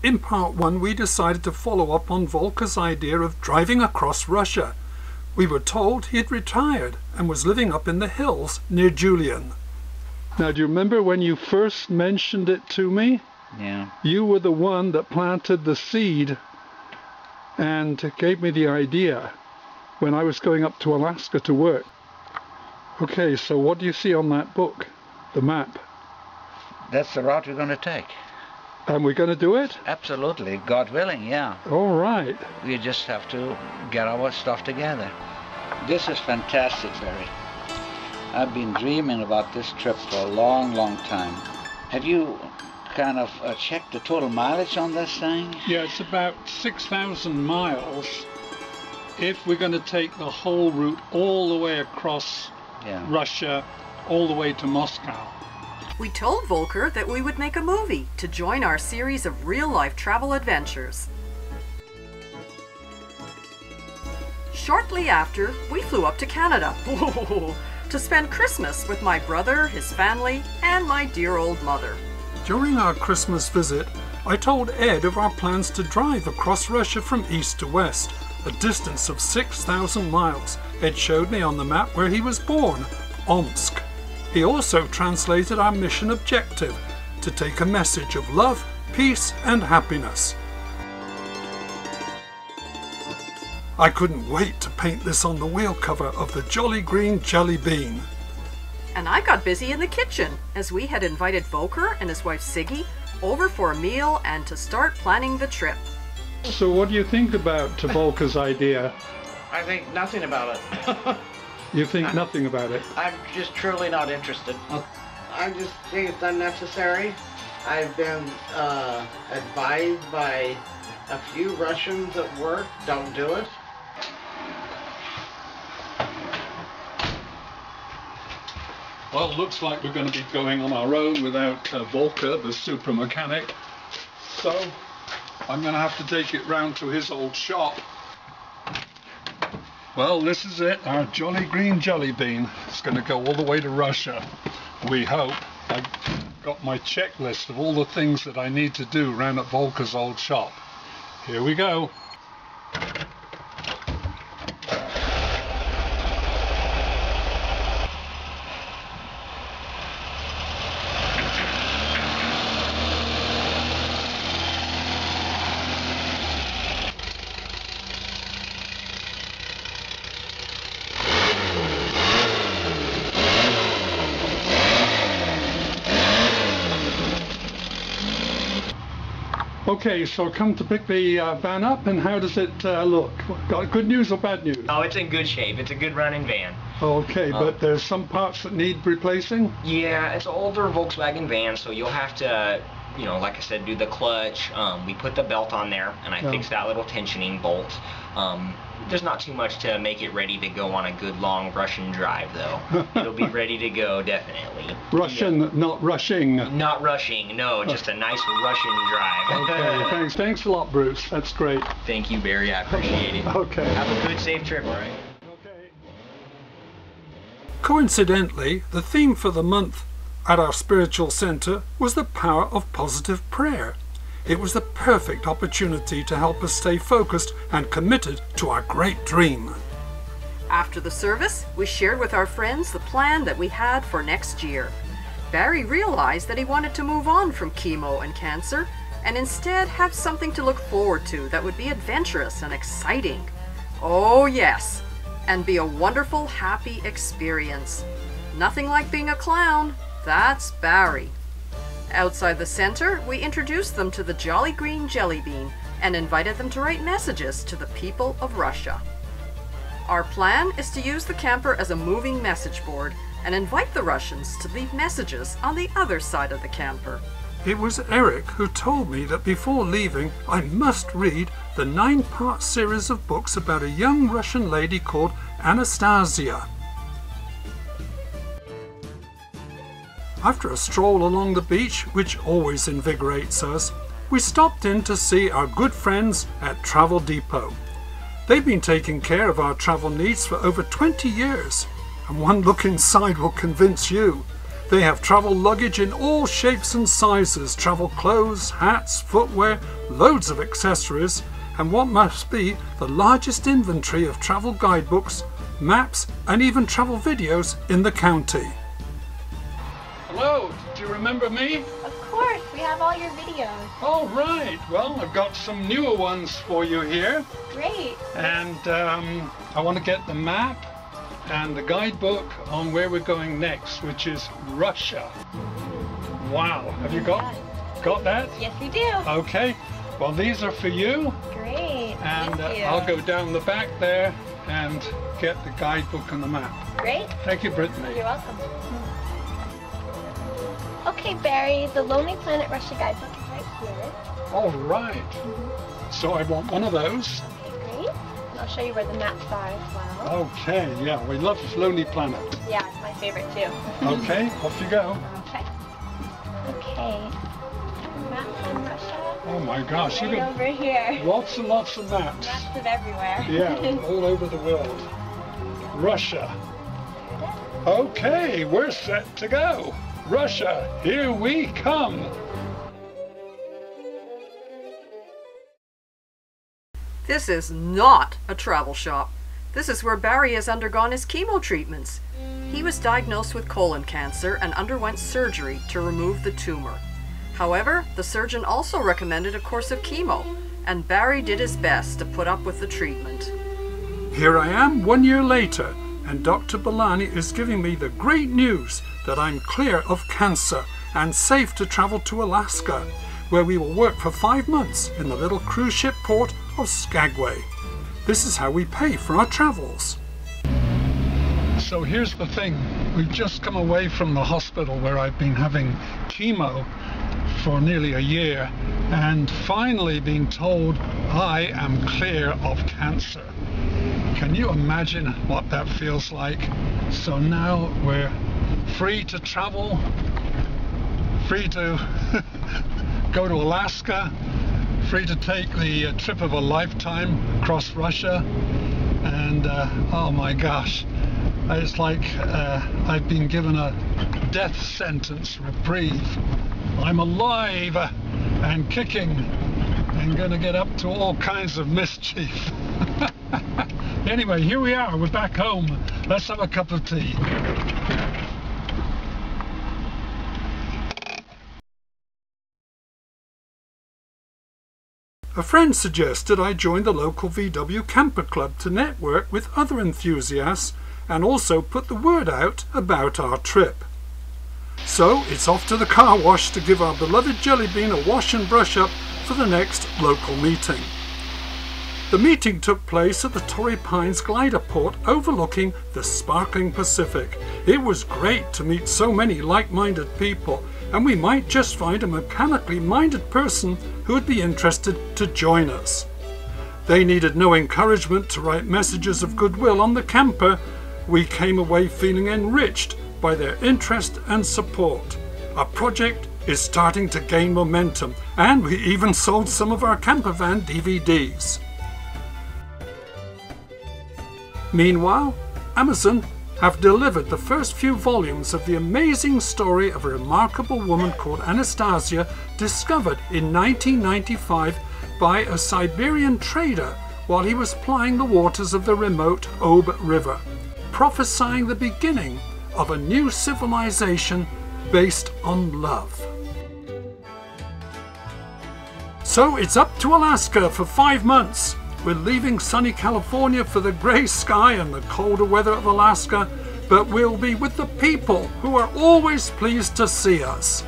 In part one, we decided to follow up on Volker's idea of driving across Russia. We were told he had retired and was living up in the hills near Julian. Now, do you remember when you first mentioned it to me? Yeah. You were the one that planted the seed and gave me the idea when I was going up to Alaska to work. Okay, so what do you see on that book, the map? That's the route we're going to take. And we're going to do it? Absolutely, God willing, yeah. All right. We just have to get our stuff together. This is fantastic, Barry. I've been dreaming about this trip for a long, long time. Have you kind of checked the total mileage on this thing? Yeah, it's about 6,000 miles if we're going to take the whole route all the way across Russia, all the way to Moscow. We told Volker that we would make a movie to join our series of real-life travel adventures. Shortly after, we flew up to Canada to spend Christmas with my brother, his family, and my dear old mother. During our Christmas visit, I told Ed of our plans to drive across Russia from east to west, a distance of 6,000 miles. Ed showed me on the map where he was born, Omsk. He also translated our mission objective, to take a message of love, peace, and happiness. I couldn't wait to paint this on the wheel cover of the Jolly Green Jelly Bean. And I got busy in the kitchen, as we had invited Volker and his wife Siggy over for a meal and to start planning the trip. So what do you think about Volker's idea? I think nothing about it. You think nothing about it? I'm just truly not interested. I just think it's unnecessary. I've been advised by a few Russians at work, don't do it. Well, looks like we're going to be going on our own without Volker, the super mechanic. So I'm going to have to take it round to his old shop. Well, this is it, our Jolly Green Jelly Bean. It's going to go all the way to Russia, we hope. I've got my checklist of all the things that I need to do round at Volker's old shop. Here we go. Okay, so come to pick the van up, and how does it look? Got good news or bad news? Oh, it's in good shape. It's a good running van. Okay, but there's some parts that need replacing? Yeah, it's an older Volkswagen van, so you'll have to, you know, like I said, do the clutch. We put the belt on there, and I fixed that little tensioning bolt. There's not too much to make it ready to go on a good long Russian drive, though. It'll be ready to go, definitely. Russian, not rushing. Not rushing, no, just a nice Russian drive. Okay, thanks. Thanks a lot, Bruce. That's great. Thank you, Barry. I appreciate it. Okay. Have a good, safe trip, all right? Okay. Coincidentally, the theme for the month at our spiritual center was the power of positive prayer. It was the perfect opportunity to help us stay focused and committed to our great dream. After the service, we shared with our friends the plan that we had for next year. Barry realized that he wanted to move on from chemo and cancer and instead have something to look forward to that would be adventurous and exciting. Oh yes, and be a wonderful, happy experience. Nothing like being a clown. That's Barry. Outside the center, we introduced them to the Jolly Green Jelly Bean and invited them to write messages to the people of Russia. Our plan is to use the camper as a moving message board and invite the Russians to leave messages on the other side of the camper. It was Eric who told me that before leaving, I must read the 9-part series of books about a young Russian lady called Anastasia. After a stroll along the beach, which always invigorates us, we stopped in to see our good friends at Travel Depot. They've been taking care of our travel needs for over 20 years, and one look inside will convince you. They have travel luggage in all shapes and sizes, travel clothes, hats, footwear, loads of accessories, and what must be the largest inventory of travel guidebooks, maps, and even travel videos in the county. Hello, do you remember me? Of course, we have all your videos. Oh, right. Well, I've got some newer ones for you here. Great. And I want to get the map and the guidebook on where we're going next, which is Russia. Wow. Have you got that? Yes, we do. Okay. Well, these are for you. Great. And Thank you. I'll go down the back there and get the guidebook and the map. Great. Thank you, Brittany. You're welcome. Okay, Barry, the Lonely Planet Russia guidebook is right here. All right. So I want one of those. Okay, great. And I'll show you where the maps are as well. Okay, yeah, we love Lonely Planet. Yeah, it's my favorite too. Okay, off you go. Okay. Okay. Maps in Russia. Oh my gosh, Right you got over here. lots and lots of maps. Maps of everywhere. Yeah, all over the world. Russia. Okay, we're set to go. Russia, here we come. This is not a travel shop. This is where Barry has undergone his chemo treatments. He was diagnosed with colon cancer and underwent surgery to remove the tumor. However, the surgeon also recommended a course of chemo, and Barry did his best to put up with the treatment. Here I am 1 year later, and Dr. Balani is giving me the great news that I'm clear of cancer and safe to travel to Alaska, where we will work for 5 months in the little cruise ship port of Skagway. This is how we pay for our travels. So here's the thing, we've just come away from the hospital where I've been having chemo for nearly a year, and finally being told I am clear of cancer. Can you imagine what that feels like? So now we're free to travel, free to go to Alaska, free to take the trip of a lifetime across Russia, and oh my gosh, it's like I've been given a death sentence reprieve. I'm alive and kicking and gonna get up to all kinds of mischief. Anyway, here we are, we're back home. Let's have a cup of tea. A friend suggested I join the local VW Camper Club to network with other enthusiasts and also put the word out about our trip. So it's off to the car wash to give our beloved Jelly Bean a wash and brush up for the next local meeting. The meeting took place at the Torrey Pines glider port overlooking the sparkling Pacific. It was great to meet so many like-minded people, and we might just find a mechanically minded person who would be interested to join us. They needed no encouragement to write messages of goodwill on the camper. We came away feeling enriched by their interest and support. Our project is starting to gain momentum, and we even sold some of our camper van DVDs. Meanwhile, Amazon have delivered the first few volumes of the amazing story of a remarkable woman called Anastasia, discovered in 1995 by a Siberian trader while he was plying the waters of the remote Ob River, prophesying the beginning of a new civilization based on love. So it's up to Alaska for 5 months. We're leaving sunny California for the grey sky and the colder weather of Alaska, but we'll be with the people who are always pleased to see us.